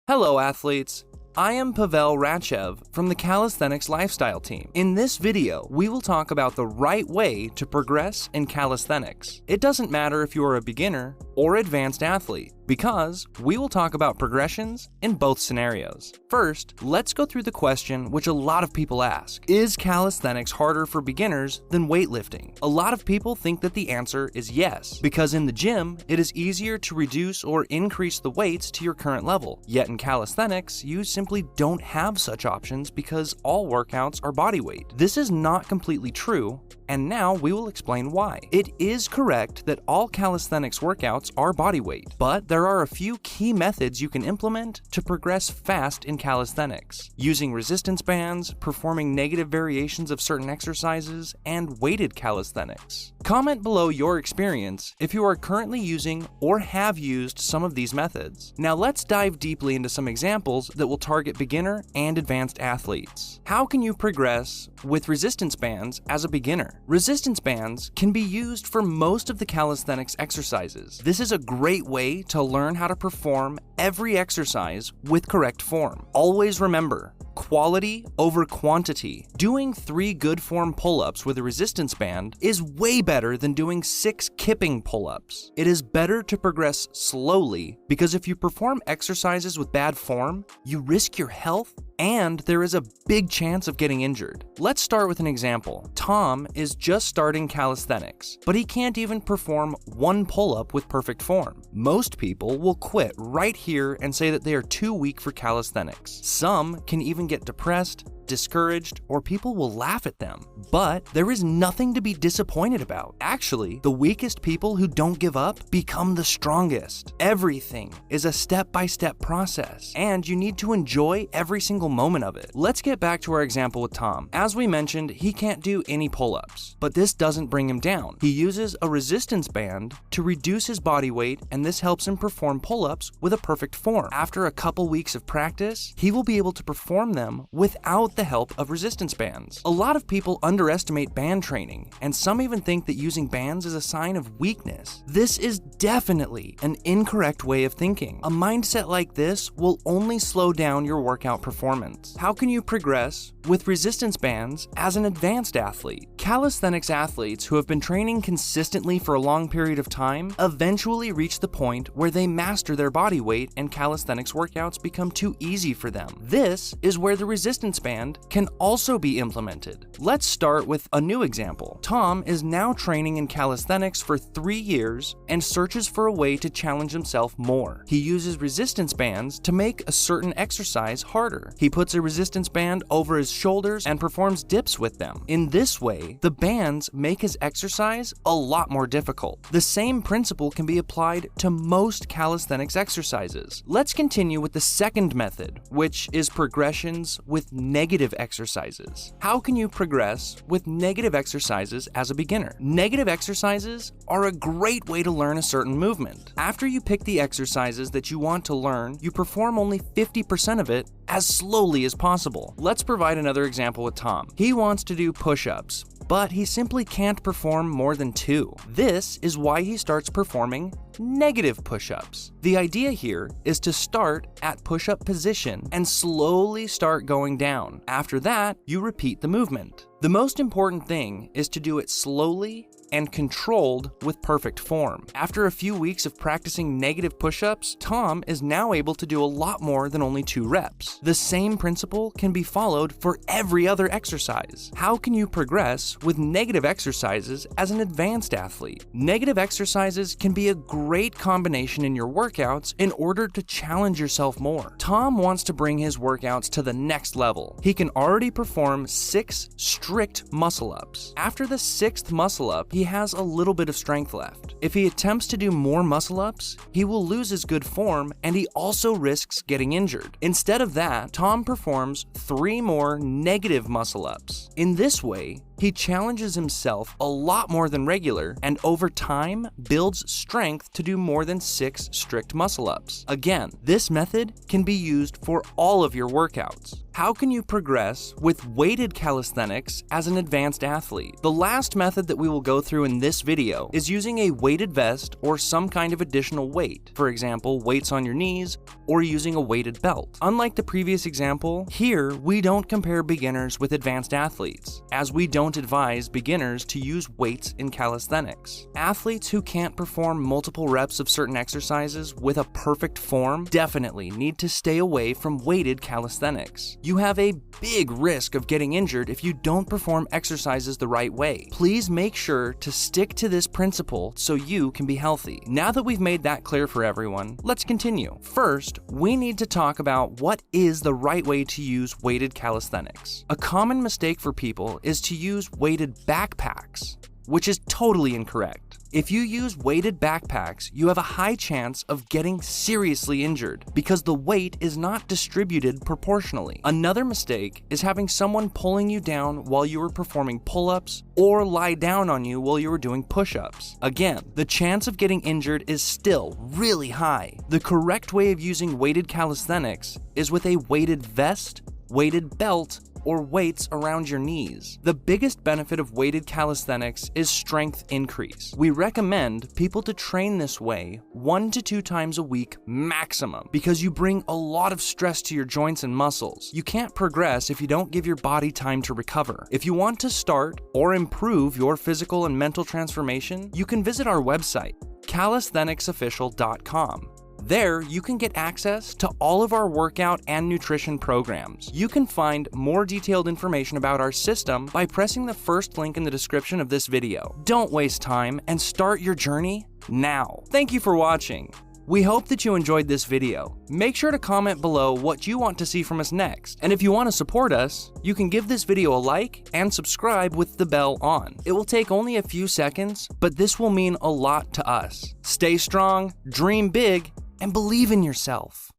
Hello athletes, I am Pavel Ratchev from the Calisthenics Lifestyle team. In this video, we will talk about the right way to progress in calisthenics. It doesn't matter if you are a beginner or advanced athlete, because we will talk about progressions in both scenarios. First, let's go through the question which a lot of people ask. Is calisthenics harder for beginners than weightlifting? A lot of people think that the answer is yes, because in the gym, it is easier to reduce or increase the weights to your current level. Yet in calisthenics, you simply don't have such options because all workouts are body weight. This is not completely true, and now we will explain why. It is correct that all calisthenics workouts are body weight, but there are a few key methods you can implement to progress fast in calisthenics, using resistance bands, performing negative variations of certain exercises, and weighted calisthenics. Comment below your experience if you are currently using or have used some of these methods. Now let's dive deeply into some examples that will target beginner and advanced athletes. How can you progress with resistance bands as a beginner? Resistance bands can be used for most of the calisthenics exercises. This is a great way to learn how to perform every exercise with correct form. Always remember, quality over quantity. Doing 3 good form pull-ups with a resistance band is way better than doing 6 kipping pull-ups. It is better to progress slowly because if you perform exercises with bad form, you risk your health and there is a big chance of getting injured. Let's start with an example. Tom is just starting calisthenics, but he can't even perform 1 pull-up with perfect form. Most people will quit right here and say that they are too weak for calisthenics. Some can even get depressed, discouraged, or people will laugh at them. But there is nothing to be disappointed about. Actually, the weakest people who don't give up become the strongest. Everything is a step-by-step process, and you need to enjoy every single moment of it. Let's get back to our example with Tom. As we mentioned, he can't do any pull-ups, but this doesn't bring him down. He uses a resistance band to reduce his body weight, and this helps him perform pull-ups with a perfect form. After a couple weeks of practice, he will be able to perform them without the help of resistance bands. A lot of people underestimate band training, and some even think that using bands is a sign of weakness. This is definitely an incorrect way of thinking. A mindset like this will only slow down your workout performance. How can you progress with resistance bands as an advanced athlete? Calisthenics athletes who have been training consistently for a long period of time eventually reach the point where they master their body weight and calisthenics workouts become too easy for them. This is where the resistance band can also be implemented. Let's start with a new example. Tom is now training in calisthenics for 3 years and searches for a way to challenge himself more. He uses resistance bands to make a certain exercise harder. He puts a resistance band over his shoulders and performs dips with them. In this way, the bands make his exercise a lot more difficult. The same principle can be applied to most calisthenics exercises. Let's continue with the second method, which is progressions with negative exercises. How can you progress with negative exercises as a beginner? Negative exercises are a great way to learn a certain movement. After you pick the exercises that you want to learn, you perform only 50% of it as slowly as possible. Let's provide another example with Tom. He wants to do push-ups, but he simply can't perform more than 2. This is why he starts performing negative push-ups. The idea here is to start at push-up position and slowly start going down. After that, you repeat the movement. The most important thing is to do it slowly and controlled with perfect form. After a few weeks of practicing negative push-ups, Tom is now able to do a lot more than only 2 reps. The same principle can be followed for every other exercise. How can you progress with negative exercises as an advanced athlete? Negative exercises can be a great combination in your workouts in order to challenge yourself more. Tom wants to bring his workouts to the next level. He can already perform 6 strict muscle-ups. After the 6th muscle-up, he has a little bit of strength left. If he attempts to do more muscle-ups, he will lose his good form and he also risks getting injured. Instead of that, Tom performs 3 more negative muscle-ups. In this way, he challenges himself a lot more than regular and over time builds strength to do more than 6 strict muscle-ups. Again, this method can be used for all of your workouts. How can you progress with weighted calisthenics as an advanced athlete? The last method that we will go through in this video is using a weighted vest or some kind of additional weight. For example, weights on your knees or using a weighted belt. Unlike the previous example, here we don't compare beginners with advanced athletes, as we don't advise beginners to use weights in calisthenics. Athletes who can't perform multiple reps of certain exercises with a perfect form definitely need to stay away from weighted calisthenics. You have a big risk of getting injured if you don't perform exercises the right way. Please make sure to stick to this principle so you can be healthy. Now that we've made that clear for everyone, let's continue. First, we need to talk about what is the right way to use weighted calisthenics. A common mistake for people is to use weighted backpacks, which is totally incorrect. If you use weighted backpacks, you have a high chance of getting seriously injured because the weight is not distributed proportionally. Another mistake is having someone pulling you down while you are performing pull-ups or lie down on you while you are doing push-ups. Again, the chance of getting injured is still really high. The correct way of using weighted calisthenics is with a weighted vest, weighted belt, or weights around your knees. The biggest benefit of weighted calisthenics is strength increase. We recommend people to train this way 1 to 2 times a week maximum because you bring a lot of stress to your joints and muscles. You can't progress if you don't give your body time to recover. If you want to start or improve your physical and mental transformation, you can visit our website, calisthenicsofficial.com. There, you can get access to all of our workout and nutrition programs. You can find more detailed information about our system by pressing the first link in the description of this video. Don't waste time and start your journey now. Thank you for watching. We hope that you enjoyed this video. Make sure to comment below what you want to see from us next. And if you want to support us, you can give this video a like and subscribe with the bell on. It will take only a few seconds, but this will mean a lot to us. Stay strong, dream big, and believe in yourself.